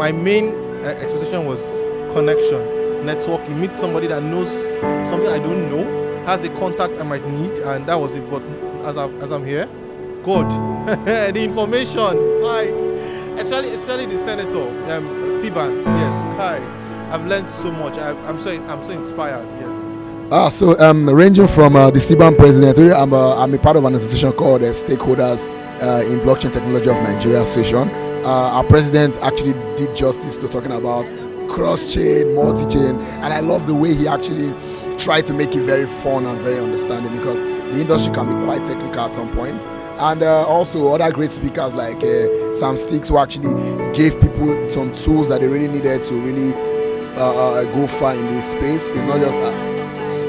my main expectation was connection, networking, meet somebody that knows something I don't know, has a contact I might need, and that was it. But as I'm here, God, the information, especially the senator, Siban, yes, Kai, I've learned so much. I'm so inspired. Yes. Ranging from the CBAN president, I'm a part of an association called Stakeholders in Blockchain Technology of Nigeria Association. Our president actually did justice to talking about cross-chain, multi-chain, and I love the way he actually tried to make it very fun and very understanding, because the industry can be quite technical at some point. And also other great speakers like Sam Sticks, who actually gave people some tools that they really needed to really go far in this space. It's not just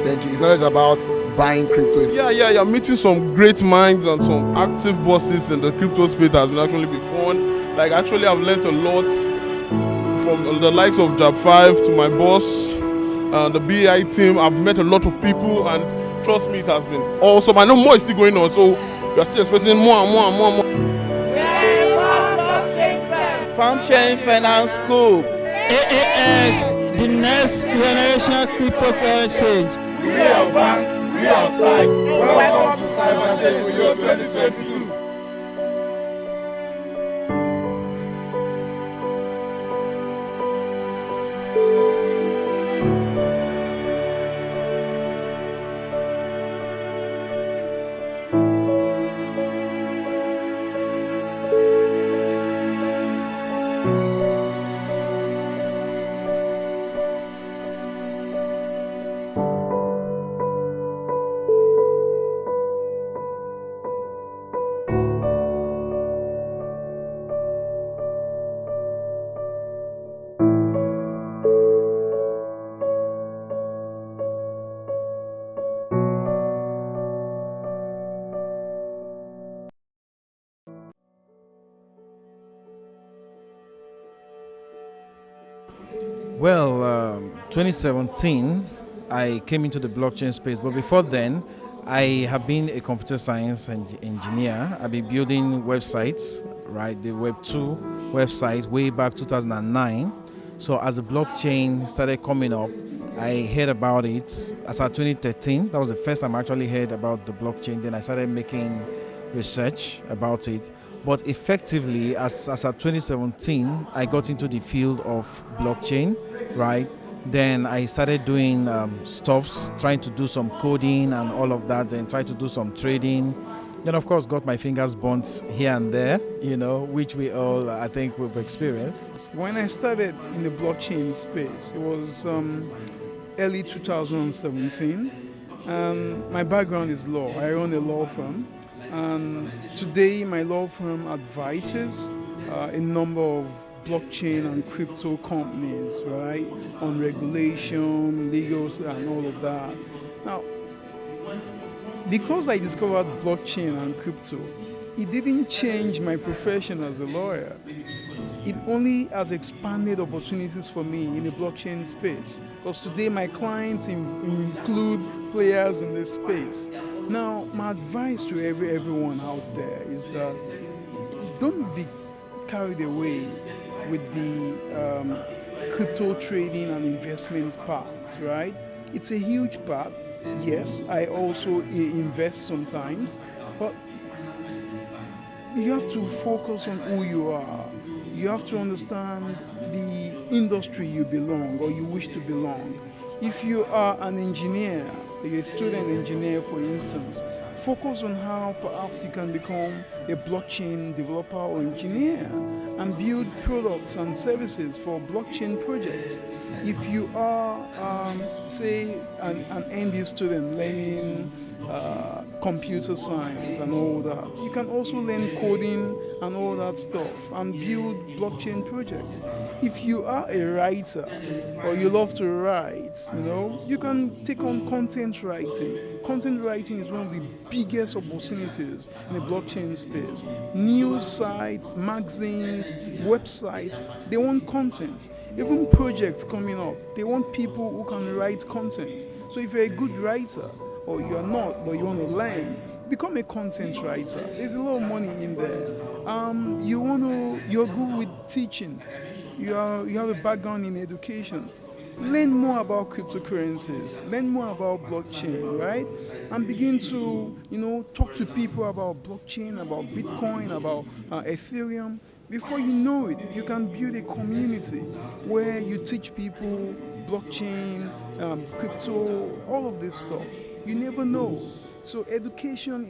thank you. It's not just about buying crypto. Yeah. Meeting some great minds and some active bosses in the crypto space has been actually be fun. Like actually, I've learned a lot from the likes of Jab5 to my boss, the BI team. I've met a lot of people, and trust me, it has been awesome. I know more is still going on, so we are still expecting more and more and more and more. We're one blockchain firm. From Chain Finance School. AAX, the next generation cryptocurrency exchange. We are bank, we are site. Welcome to Cyberchain Uyo 2022. Well, 2017, I came into the blockchain space, but before then, I have been a computer science engineer. I've been building websites, right, the Web 2 website way back 2009. So as the blockchain started coming up, I heard about it as of 2013. That was the first time I actually heard about the blockchain. Then I started making research about it. But effectively, as of 2017, I got into the field of blockchain, right? Then I started doing stuffs, trying to do some coding and all of that, then try to do some trading. Then, of course, got my fingers burnt here and there, which we all, I think, we've experienced. When I started in the blockchain space, it was early 2017. My background is law. I own a law firm. Today, my law firm advises a number of blockchain and crypto companies, right, on regulation, legal, and all of that. Now, because I discovered blockchain and crypto, it didn't change my profession as a lawyer. It only has expanded opportunities for me in the blockchain space, because today my clients include players in this space. Now, my advice to everyone out there is that don't be carried away with the crypto trading and investment part, right? It's a huge part. Yes, I also invest sometimes, but you have to focus on who you are. You have to understand the industry you belong or you wish to belong. If you are an engineer, a student engineer for instance, focus on how perhaps you can become a blockchain developer or engineer and build products and services for blockchain projects. If you are, say, an MD student learning computer science and all that, you can also learn coding and all that stuff and build blockchain projects. If you are a writer or you love to write, you can take on content writing. Content writing is one of the biggest opportunities in the blockchain space. News sites, magazines, websites, they want content. Even projects coming up, they want people who can write content. So if you're a good writer, or you're not, but you want to learn, become a content writer. There's a lot of money in there. You're good with teaching. you have a background in education. Learn more about cryptocurrencies, learn more about blockchain, right? And begin to, talk to people about blockchain, about Bitcoin, about Ethereum. Before you know it, you can build a community where you teach people blockchain, crypto, all of this stuff. You never know. So education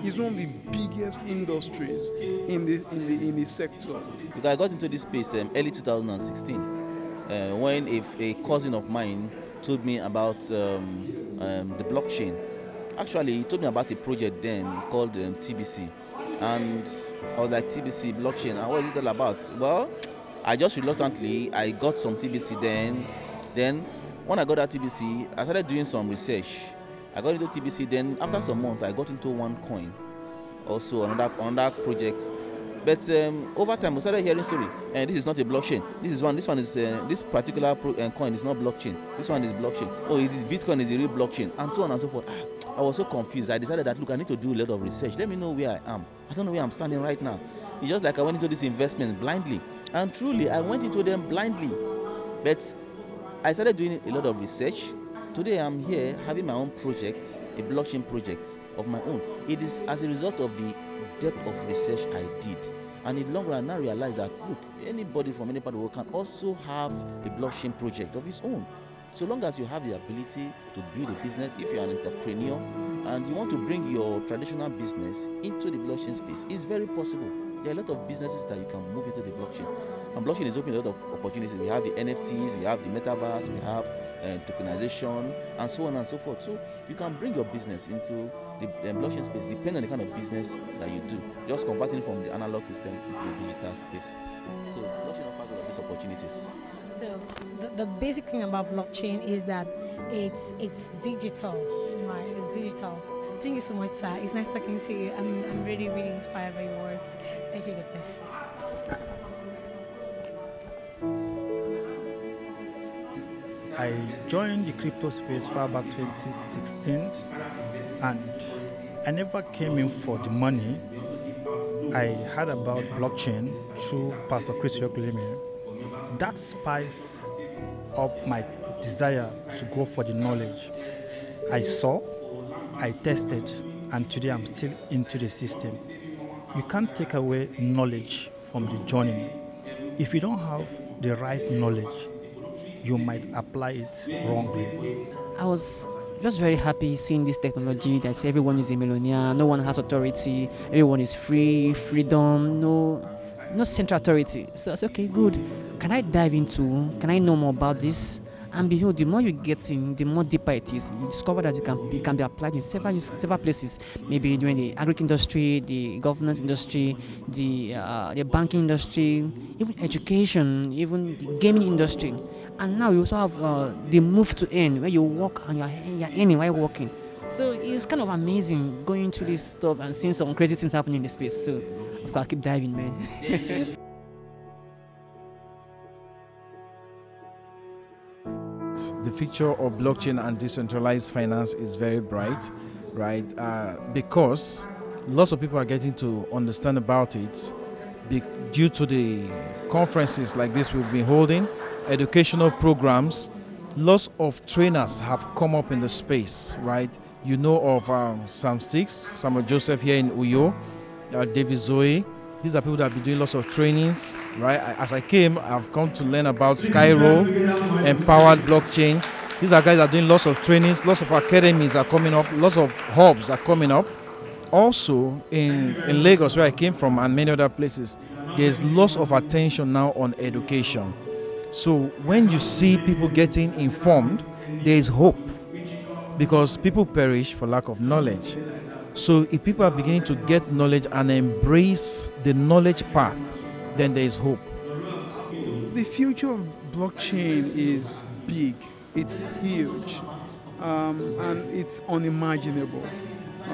is one of the biggest industries in the sector. Because I got into this space early 2016 when a cousin of mine told me about the blockchain. Actually, he told me about a project then called TBC, and I was like, TBC blockchain, and what is it all about? Well, I just reluctantly I got some TBC then. Then when I got that TBC, I started doing some research. I got into TBC. Then after some months, I got into OneCoin, also another project. But over time, we started hearing story. And this is not a blockchain. This one is this particular coin is not blockchain. This one is blockchain. Oh, it is Bitcoin is a real blockchain, and so on and so forth. I was so confused. I decided that look, I need to do a lot of research. Let me know where I am. I don't know where I'm standing right now. It's just like I went into this investment blindly, and truly, I went into them blindly. But I started doing a lot of research. Today, I'm here having my own project, a blockchain project of my own. It is as a result of the depth of research I did, and in the long run I now realize that look, anybody from any part of the world can also have a blockchain project of his own, so long as you have the ability to build a business. If you're an entrepreneur and you want to bring your traditional business into the blockchain space, it's very possible. There are a lot of businesses that you can move into the blockchain, and blockchain is opening a lot of opportunities. We have the NFTs, we have the Metaverse, we have tokenization, and so on and so forth. So you can bring your business into the blockchain space, depending on the kind of business that you do, just converting from the analog system into the digital space. So blockchain offers a lot of these opportunities. So the basic thing about blockchain is that it's digital, right? It's digital. Thank you so much, sir. It's nice talking to you. I'm really, really inspired by your words. Thank you, God bless you. I joined the crypto space far back 2016, and I never came in for the money. I heard about blockchain through Pastor Chris Yokuleme. That spiced up my desire to go for the knowledge. I saw, I tested, and today I'm still into the system. You can't take away knowledge from the journey. If you don't have the right knowledge, you might apply it wrongly. I was just very happy seeing this technology that everyone is a millionaire, no one has authority, everyone is free, freedom, no central authority. So I said, okay, good. Can I know more about this? And behold, the more you get in, the more deeper it is. You discover that it can be applied in several places. Maybe during the agri industry, the governance industry, the banking industry, even education, even the gaming industry. And now you also have the move to earn, where you work and you're earning while working. So it's kind of amazing going through this stuff and seeing some crazy things happening in the space. So of course, keep diving, man. The future of blockchain and decentralized finance is very bright, right? Because lots of people are getting to understand about it due to the conferences like this we've been holding, educational programs. Lots of trainers have come up in the space, right? You know of Sam Sticks, Samuel Joseph here in Uyo, David Zoe. These are people that have been doing lots of trainings, right? As I came, I've come to learn about Skyro, Empowered Blockchain. These are guys that are doing lots of trainings, lots of academies are coming up, lots of hubs are coming up. Also, in Lagos, where I came from, and many other places, there's lots of attention now on education. So when you see people getting informed, there is hope, because people perish for lack of knowledge. So if people are beginning to get knowledge and embrace the knowledge path, then there is hope. The future of blockchain is big, it's huge, and it's unimaginable.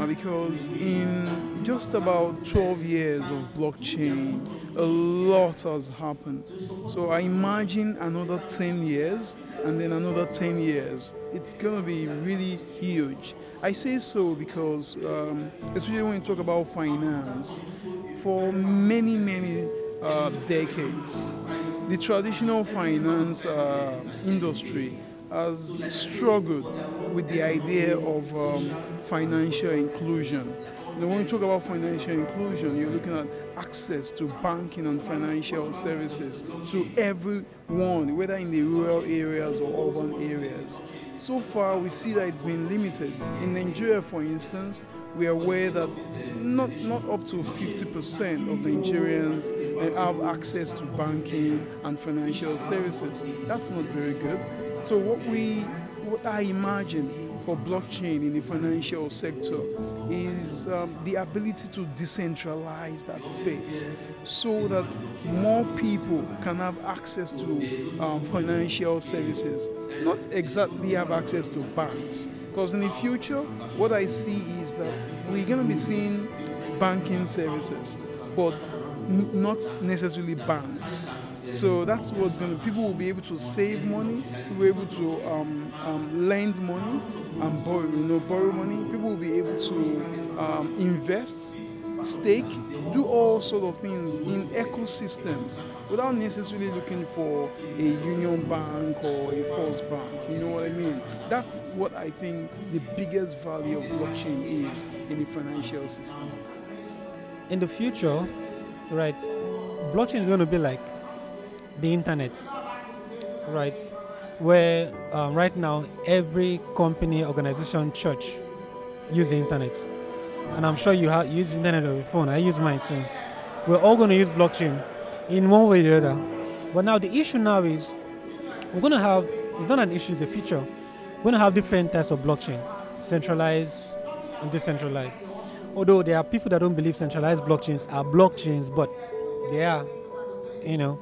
Because in just about 12 years of blockchain, a lot has happened. So I imagine another 10 years and then another 10 years. It's going to be really huge. I say so because, especially when you talk about finance, for many decades, the traditional finance industry has struggled with the idea of financial inclusion. When we talk about financial inclusion, you're looking at access to banking and financial services to everyone, whether in the rural areas or urban areas. So far, we see that it's been limited. In Nigeria, for instance, we are aware that not up to 50% of Nigerians have access to banking and financial services. That's not very good. So what I imagine for blockchain in the financial sector is the ability to decentralize that space so that more people can have access to financial services, not exactly have access to banks. Because in the future, what I see is that we're going to be seeing banking services, but not necessarily banks. So that's what's going to, people will be able to save money, will be able to lend money and borrow money. People will be able to invest, stake, do all sort of things in ecosystems without necessarily looking for a union bank or a first bank. You know what I mean? That's what I think the biggest value of blockchain is in the financial system. In the future, right, blockchain is going to be like the internet, right? Where right now every company, organization, church use the internet, and I'm sure you use the internet on your phone. I use mine too. We're all going to use blockchain in one way or the other. But now the issue now is we're going to have, it's not an issue, it's a feature. We're going to have different types of blockchain, centralized and decentralized. Although there are people that don't believe centralized blockchains are blockchains, but they are, you know.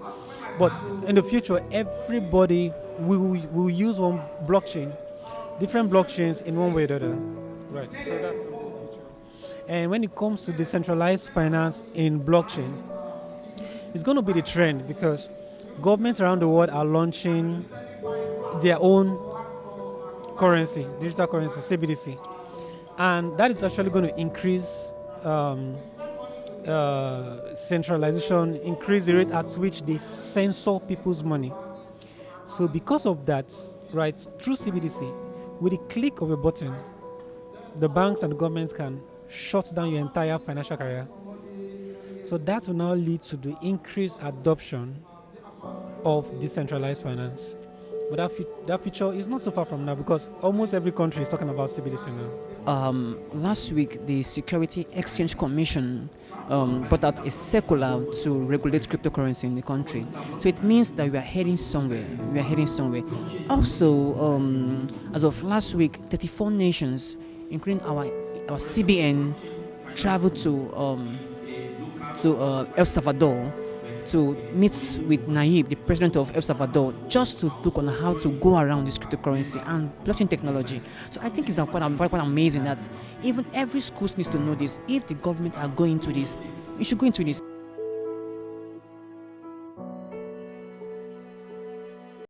But in the future, everybody will use one blockchain, different blockchains in one way or the other. Right. So that's the future. And when it comes to decentralized finance in blockchain, it's going to be the trend because governments around the world are launching their own currency, digital currency, CBDC. And that is actually going to increase centralization, increase the rate at which they censor people's money. So because of that, right, through CBDC, with the click of a button, the banks and the governments can shut down your entire financial career. So that will now lead to the increased adoption of decentralized finance. But that future is not so far from now because almost every country is talking about CBDC now. Last week, the Security Exchange Commission brought out a circular to regulate cryptocurrency in the country. So it means that we are heading somewhere. Also, as of last week, 34 nations, including our CBN, traveled to El Salvador to meet with Nayib, the president of El Salvador, just to look on how to go around this cryptocurrency and blockchain technology. So I think it's quite amazing that even every school needs to know this. If the government are going to this, we should go into this.